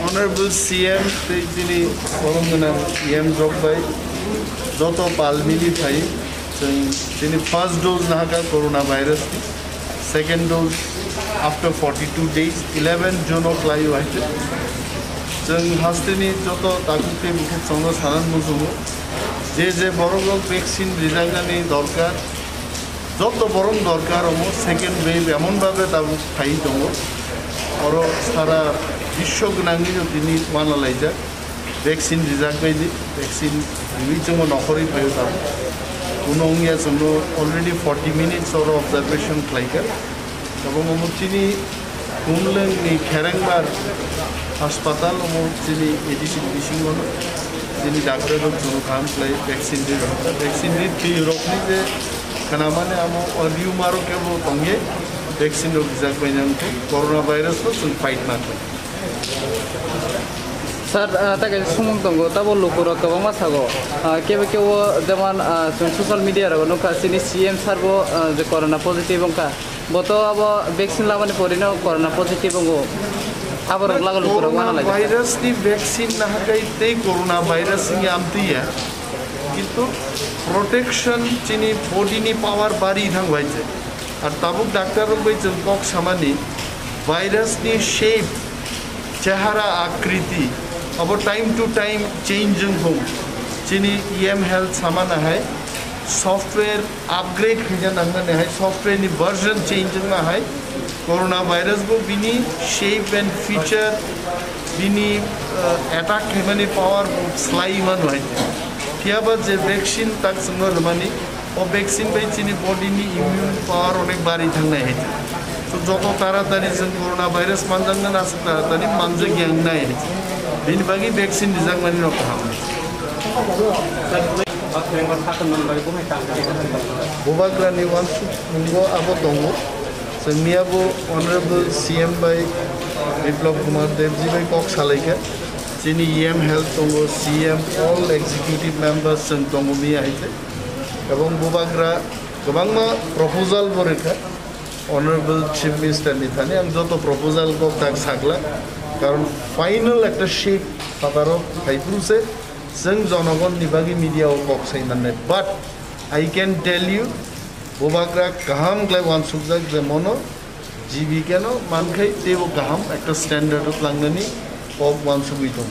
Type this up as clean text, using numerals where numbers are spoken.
Honorable CM, Tejini, Kolomana, EM Drop by Joto Palmili Thai, first dose Naga coronavirus, second dose after 42 days, 11 Jono Clay White. Hastini Joto Takuti Sono Sanan Muzumo, J. Borogol vaccine Rizangani Dorkar, Joto Borom Dorkar, second wave, Amon Babet Abu Kaitomo, or Sara. বিশ্বগুণাঙ্গী তিনি মানালাইজা vaccine reserve বাইদি vaccine রিচমো নখরি পাইও তার কোনো অঙ্গিয়া জন্য already 40 minutes or observation খাইকার এবং চিনি কুমলেন এই খেরেংবার হাসপাতাল চিনি এডিসি বিশিঙ্গন যিনি ডাক্তারের জন্য কাম খাই ভ্যাকসিন দিয়ে ভ্যাকসিন দিয়ে রকমই যে খানামানে আমার অলিউমারও কেবল তঙ্গে ভ্যাকসিন রিজার্ভ বাইজানকে করোনা ভাইরাসও ফাইট না করে Sir, tak sumung tunggu, tapi lupur ke bawah sago. Kebekewo zaman social media rago, nuka sini CM sarbo je corona positif bangka. Boto abo vaksin lawan porino corona positif bango. Abo lagu lupur mana lagi? Virus ni vaksin nah kai te corona virus ni amti ya. Gitu protection cini body ni power bari thang baije. Ar tabuk doctor bai jengkok samani virus ni shape চেহারা আকৃতি अब time to time changing हो चिनी EM health सामान है software upgrade खिजन अंगन है software नि वर्जन चेंजिंग में है कोरोना वायरस को बिनी shape and feature Binny attack Hemani power sly मन है क्या बात जे वैक्सीन तक संगल मनी और वैक्सीन पे चिनी बॉडी नि इम्यून पावर अनेक बारी थंगना है तो जो तारातारी जों कोरोना भाइरास मानजांगन आसे तारातारी मानजे ग्यांगनाय बिनि बागै भेक्सिन दिजांगमानि न खालाम बोबाग्रानि वानसु मुंगो आबो दंगो जोंनियाबो अनरेबल CM बाय बिप्लब कुमार देवजी बाय कक सालायखा जिनि EM हेल्थ दंगो CM ऑल एक्जिक्यूटिव मेंबर्स जों दंगो मियायते एबं बोबाग्रा गोबांमा प्रपोजाल बरेखा Honorable Chief Minister Nithani, I'm just a proposal को तक सागला, कारण final एक shape पतारो हाइप्रूसे, संग जनगण निभागी media ओ कॉक सही नन्हे, but I can tell you, बोबाग्रा कहाम क्लाइ वन सुबज़ाक जमानो, जीवी के नो मान खाई ते वो कहाम एक standard उत लंगनी कॉक वन सुबी तुम